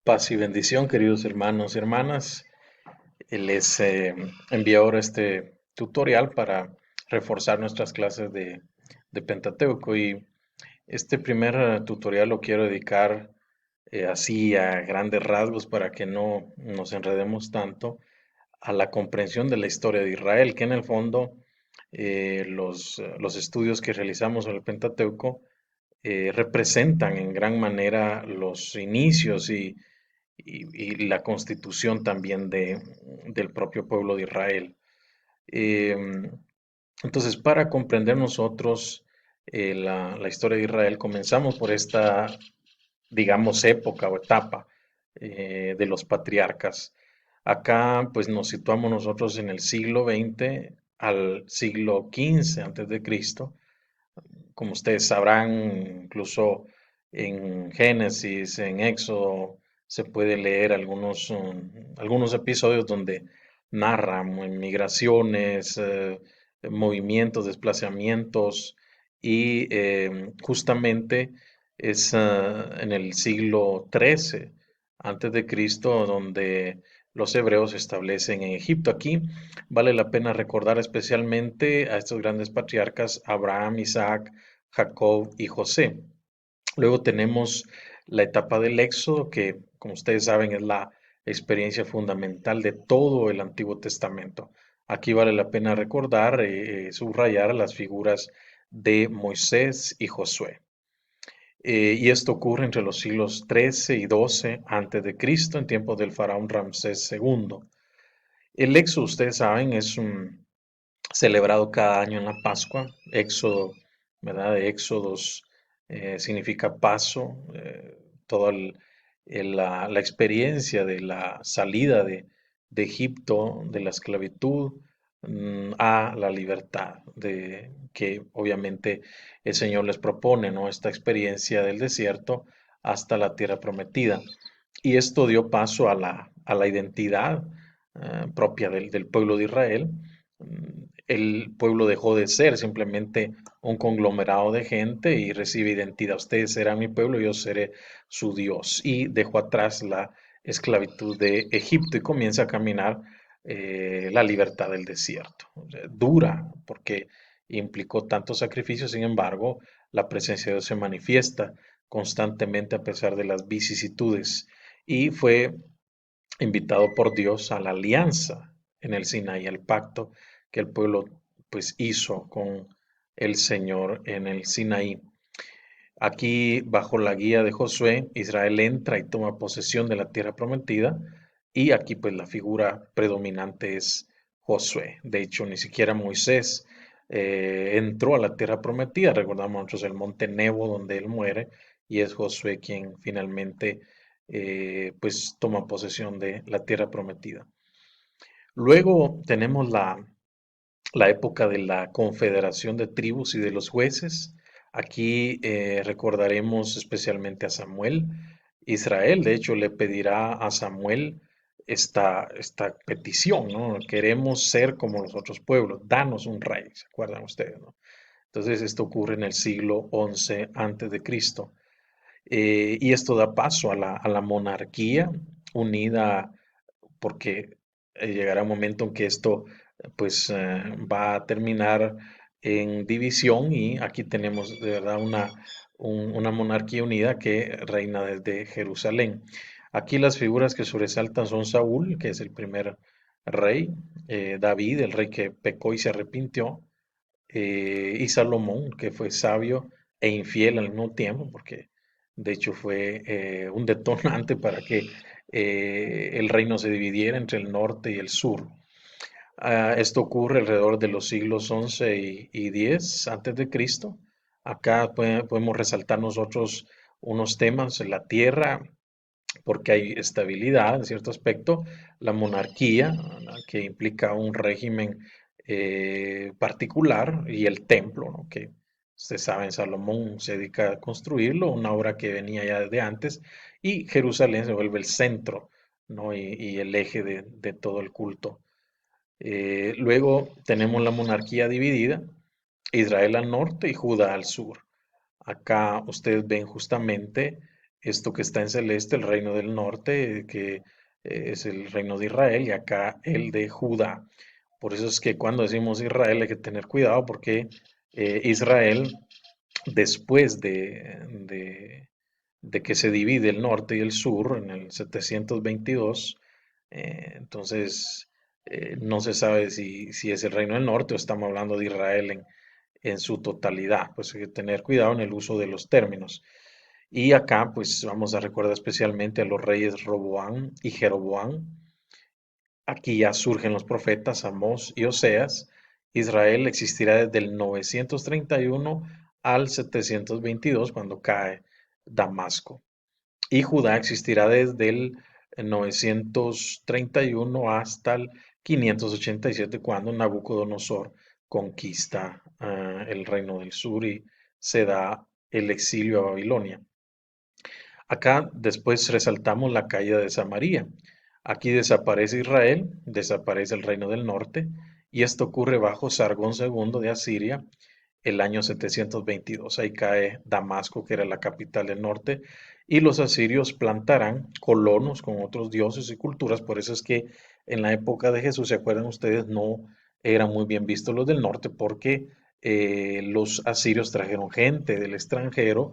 Paz y bendición, queridos hermanos y hermanas. Les envío ahora este tutorial para reforzar nuestras clases de Pentateuco. Y este primer tutorial lo quiero dedicar así a grandes rasgos para que no nos enredemos tanto a la comprensión de la historia de Israel, que en el fondo los estudios que realizamos en el Pentateuco representan en gran manera los inicios y la constitución también del propio pueblo de Israel. Em, entonces, para comprender nosotros la historia de Israel, comenzamos por esta, digamos, época o etapa de los patriarcas. Acá, pues, nos situamos nosotros en el siglo XX al siglo XV antes de Cristo. Como ustedes sabrán, incluso en Génesis, en Éxodo, se puede leer algunos episodios donde narran migraciones, movimientos, desplazamientos, y justamente es en el siglo XIII antes de Cristo donde los hebreos se establecen en Egipto. Aquí vale la pena recordar especialmente a estos grandes patriarcas, Abraham, Isaac, Jacob y José. Luego tenemos la etapa del Éxodo, que como ustedes saben es la experiencia fundamental de todo el Antiguo Testamento. Aquí vale la pena recordar, subrayar las figuras de Moisés y Josué. Y esto ocurre entre los siglos XIII y XII antes de Cristo, en tiempos del faraón Ramsés II. El Éxodo, ustedes saben, es celebrado cada año en la Pascua. Éxodo, ¿verdad? De Éxodos significa paso, toda la experiencia de la salida de Egipto, de la esclavitud, a la libertad, de que obviamente el Señor les propone, ¿no? Esta experiencia del desierto hasta la tierra prometida. Y esto dio paso a la identidad propia del pueblo de Israel. El pueblo dejó de ser simplemente un conglomerado de gente y recibe identidad. Ustedes serán mi pueblo, yo seré su Dios. Y dejó atrás la esclavitud de Egipto y comienza a caminar la libertad del desierto. O sea, dura porque implicó tanto sacrificio, sin embargo, la presencia de Dios se manifiesta constantemente a pesar de las vicisitudes. Y fue invitado por Dios a la alianza en el Sinaí, al pacto que el pueblo pues hizo con el Señor en el Sinaí. Aquí, bajo la guía de Josué, Israel entra y toma posesión de la tierra prometida, y aquí pues la figura predominante es Josué. De hecho, ni siquiera Moisés entró a la tierra prometida. Recordamos nosotros el monte Nebo donde él muere, y es Josué quien finalmente pues toma posesión de la tierra prometida. Luego tenemos la época de la confederación de tribus y de los jueces. Aquí recordaremos especialmente a Samuel. Israel, de hecho, le pedirá a Samuel esta petición, ¿no? Queremos ser como los otros pueblos, danos un rey, ¿se acuerdan ustedes, no? Entonces esto ocurre en el siglo XI antes de Cristo. Y esto da paso a la monarquía unida, porque llegará un momento en que esto pues va a terminar en división, y aquí tenemos de verdad una monarquía unida que reina desde Jerusalén. Aquí las figuras que sobresaltan son Saúl, que es el primer rey, David, el rey que pecó y se arrepintió, y Salomón, que fue sabio e infiel al mismo tiempo, porque de hecho fue un detonante para que el reino se dividiera entre el norte y el sur. Esto ocurre alrededor de los siglos XI y X antes de Cristo. Acá podemos resaltar nosotros unos temas: la tierra, porque hay estabilidad en cierto aspecto; la monarquía, ¿verdad?, que implica un régimen particular; y el templo, ¿no?, que ustedes saben, Salomón se dedica a construirlo, una obra que venía ya desde antes, y Jerusalén se vuelve el centro, ¿no?, y el eje de todo el culto. Luego tenemos la monarquía dividida: Israel al norte y Judá al sur. Acá ustedes ven justamente esto que está en celeste, el reino del norte, que es el reino de Israel, y acá el de Judá. Por eso es que cuando decimos Israel hay que tener cuidado porque Israel, después de que se divide el norte y el sur en el 722, entonces no se sabe si es el reino del norte o estamos hablando de Israel en su totalidad. Pues hay que tener cuidado en el uso de los términos. Y acá pues vamos a recordar especialmente a los reyes Roboán y Jeroboán. Aquí ya surgen los profetas Amós y Oseas. Israel existirá desde el 931 al 722 cuando cae Damasco. Y Judá existirá desde el 931 hasta el 587 cuando Nabucodonosor conquista el reino del sur y se da el exilio a Babilonia. Acá después resaltamos la caída de Samaria. Aquí desaparece Israel, desaparece el reino del norte, y esto ocurre bajo Sargón II de Asiria el año 722. Ahí cae Damasco, que era la capital del norte, y los asirios plantarán colonos con otros dioses y culturas. Por eso es que en la época de Jesús, ¿se acuerdan ustedes? No eran muy bien vistos los del norte porque los asirios trajeron gente del extranjero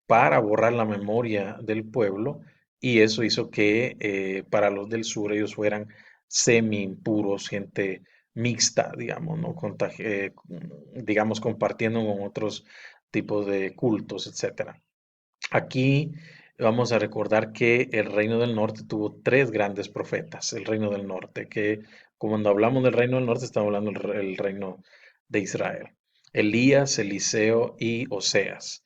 para borrar la memoria del pueblo y eso hizo que para los del sur ellos fueran semi impuros, gente mixta, digamos, ¿no? Digamos, compartiendo con otros tipos de cultos, etcétera. Aquí vamos a recordar que el reino del norte tuvo tres grandes profetas, el reino del norte, que cuando hablamos del reino del norte estamos hablando del reino de Israel. Elías, Eliseo y Oseas.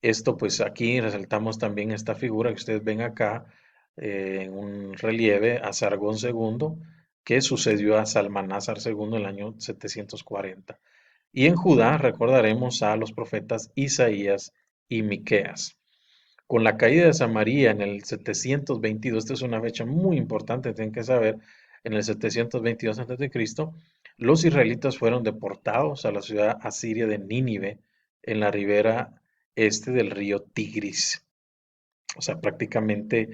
Esto pues aquí resaltamos también esta figura que ustedes ven acá en un relieve a Sargón II, que sucedió a Salmanásar II en el año 740. Y en Judá recordaremos a los profetas Isaías y Miqueas. Con la caída de Samaria en el 722, esta es una fecha muy importante, tienen que saber, en el 722 a.C., los israelitas fueron deportados a la ciudad asiria de Nínive, en la ribera este del río Tigris. O sea, prácticamente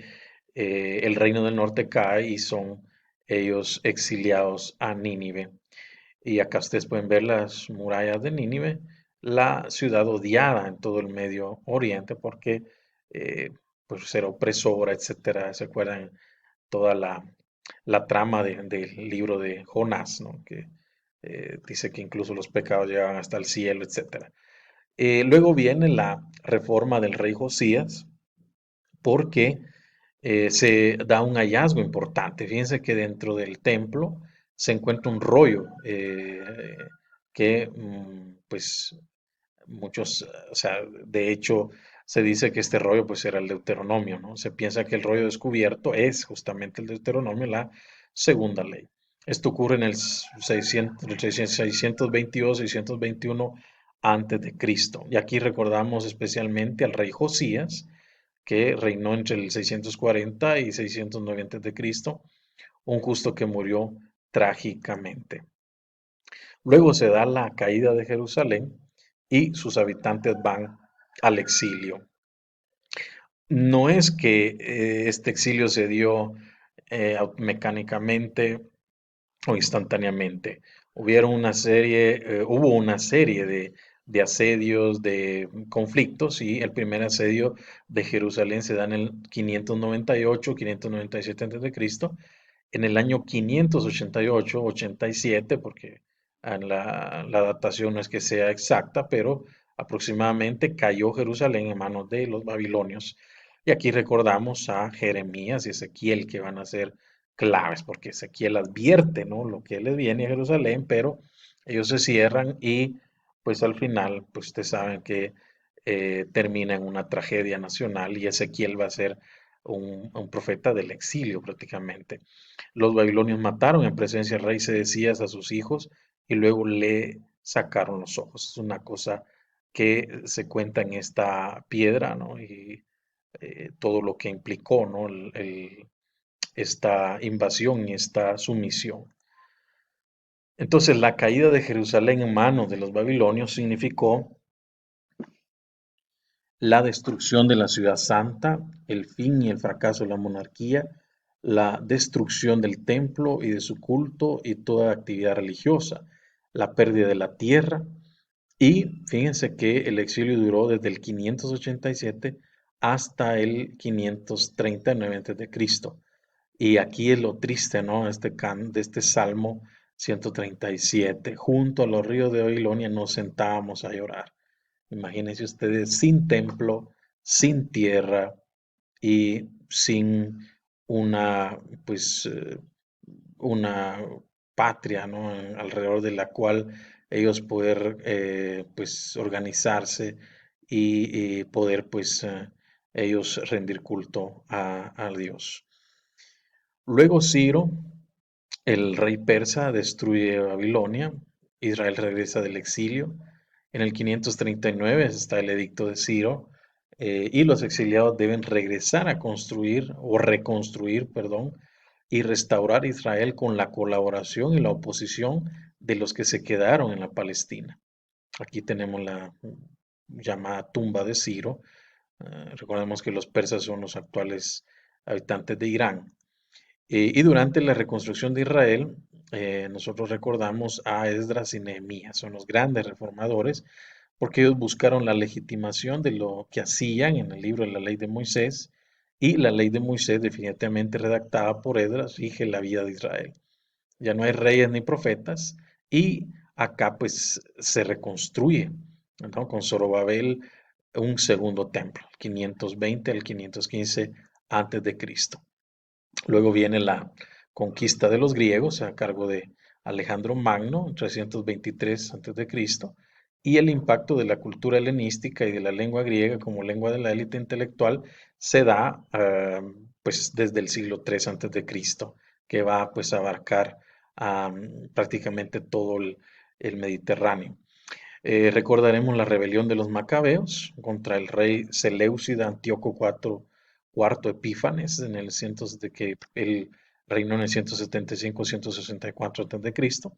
el reino del norte cae y son ellos exiliados a Nínive. Y acá ustedes pueden ver las murallas de Nínive, la ciudad odiada en todo el Medio Oriente porque eh, pues era opresora, etcétera. ¿Se acuerdan toda la trama del libro de Jonás, ¿no? Que dice que incluso los pecados llegaban hasta el cielo, etcétera. Luego viene la reforma del rey Josías porque se da un hallazgo importante. Fíjense que dentro del templo se encuentra un rollo que, pues, muchos, o sea, de hecho, se dice que este rollo, pues, era el Deuteronomio, ¿no? Se piensa que el rollo descubierto es justamente el Deuteronomio, la segunda ley. Esto ocurre en el 622, 621 antes de Cristo. Y aquí recordamos especialmente al rey Josías, que reinó entre el 640 y 690 a.C., un justo que murió trágicamente. Luego se da la caída de Jerusalén y sus habitantes van al exilio. No es que este exilio se dio mecánicamente o instantáneamente. Hubo una serie de asedios, de conflictos, y el primer asedio de Jerusalén se da en el 598, 597 a.C. En el año 588, 87, porque la datación no es que sea exacta, pero aproximadamente cayó Jerusalén en manos de los babilonios. Y aquí recordamos a Jeremías y Ezequiel que van a ser claves, porque Ezequiel advierte, ¿no? Lo que les viene a Jerusalén, pero ellos se cierran y pues al final, pues ustedes saben que termina en una tragedia nacional y Ezequiel va a ser un profeta del exilio prácticamente. Los babilonios mataron en presencia del rey Sedecías a sus hijos y luego le sacaron los ojos. Es una cosa que se cuenta en esta piedra, ¿no? Y todo lo que implicó, ¿no? Esta invasión y esta sumisión. Entonces, la caída de Jerusalén en manos de los babilonios significó la destrucción de la ciudad santa, el fin y el fracaso de la monarquía, la destrucción del templo y de su culto y toda actividad religiosa, la pérdida de la tierra. Y fíjense que el exilio duró desde el 587 hasta el 539 a.C. Y aquí es lo triste, ¿no? De este Salmo 137. Junto a los ríos de Babilonia nos sentábamos a llorar. Imagínense ustedes sin templo, sin tierra y sin una, pues, una patria, ¿no? Alrededor de la cual ellos poder, pues, organizarse y poder, pues, ellos rendir culto a Dios. Luego Ciro, el rey persa, destruye Babilonia. Israel regresa del exilio. En el 539 está el edicto de Ciro, y los exiliados deben regresar a construir o reconstruir, perdón, y restaurar Israel con la colaboración y la oposición de los que se quedaron en la Palestina. Aquí tenemos la llamada tumba de Ciro. Recordemos que los persas son los actuales habitantes de Irán. Y durante la reconstrucción de Israel, nosotros recordamos a Esdras y Nehemías, son los grandes reformadores, porque ellos buscaron la legitimación de lo que hacían en el libro de la ley de Moisés, y la ley de Moisés, definitivamente redactada por Esdras, rige la vida de Israel. Ya no hay reyes ni profetas, y acá pues se reconstruye, ¿no? Con Zorobabel un segundo templo, 520 al 515 antes de Cristo. Luego viene la conquista de los griegos a cargo de Alejandro Magno en 323 a.C. y el impacto de la cultura helenística y de la lengua griega como lengua de la élite intelectual se da, pues desde el siglo III a.C., que va pues a abarcar prácticamente todo el Mediterráneo. Recordaremos la rebelión de los macabeos contra el rey Seleucida Antíoco IV Epífanes en el cientos de que él reinó en el 175-164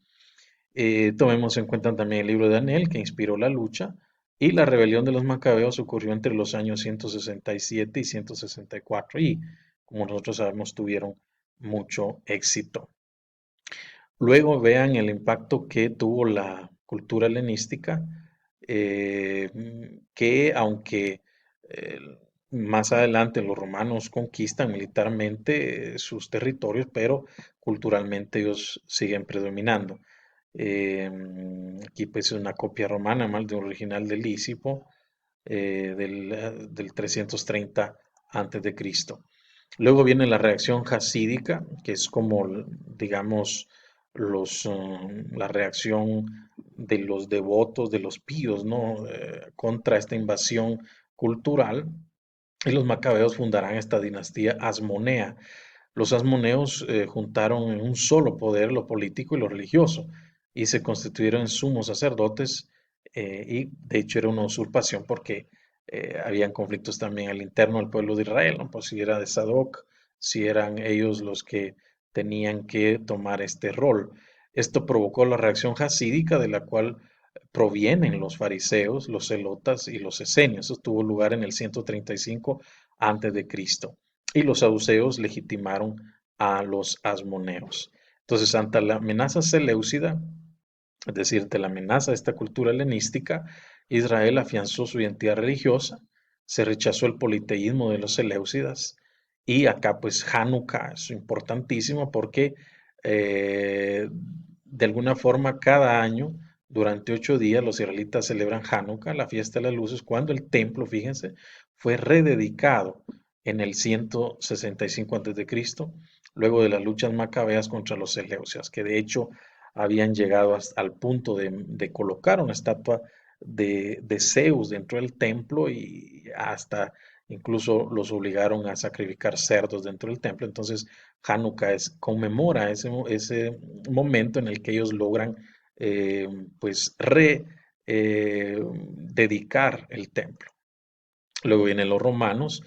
a.C. Tomemos en cuenta también el libro de Daniel que inspiró la lucha, y la rebelión de los macabeos ocurrió entre los años 167 y 164 y como nosotros sabemos tuvieron mucho éxito. Luego vean el impacto que tuvo la cultura helenística, que aunque eh, más adelante los romanos conquistan militarmente sus territorios, pero culturalmente ellos siguen predominando. Aquí pues es una copia romana, mal de un original de Lísipo, del 330 a.C. Luego viene la reacción jasídica, que es como, digamos, la reacción de los devotos, de los píos, ¿no? Contra esta invasión cultural. Y los macabeos fundarán esta dinastía asmonea. Los asmoneos juntaron en un solo poder lo político y lo religioso y se constituyeron en sumos sacerdotes, y de hecho era una usurpación porque habían conflictos también al interno del pueblo de Israel, ¿no? Pues si era de Sadoc, si eran ellos los que tenían que tomar este rol. Esto provocó la reacción jasídica de la cual provienen los fariseos, los celotas y los esenios. Eso tuvo lugar en el 135 antes de Cristo y los saduceos legitimaron a los asmoneos. Entonces, ante la amenaza seleucida, es decir, de la amenaza de esta cultura helenística, Israel afianzó su identidad religiosa, se rechazó el politeísmo de los seleucidas, y acá pues Hanukkah es importantísimo porque de alguna forma cada año, durante 8 días, los israelitas celebran Hanukkah, la fiesta de las luces, cuando el templo, fíjense, fue rededicado en el 165 a.C., luego de las luchas macabeas contra los seleucidas, que de hecho habían llegado al punto de colocar una estatua de Zeus dentro del templo, y hasta incluso los obligaron a sacrificar cerdos dentro del templo. Entonces, Hanukkah conmemora ese momento en el que ellos logran pues dedicar el templo. Luego vienen los romanos,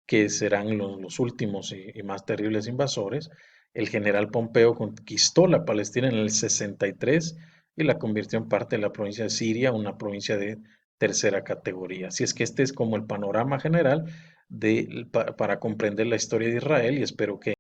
que serán los últimos y más terribles invasores. El general Pompeo conquistó la Palestina en el 63 y la convirtió en parte de la provincia de Siria, una provincia de tercera categoría. Así es que este es como el panorama general para comprender la historia de Israel y espero que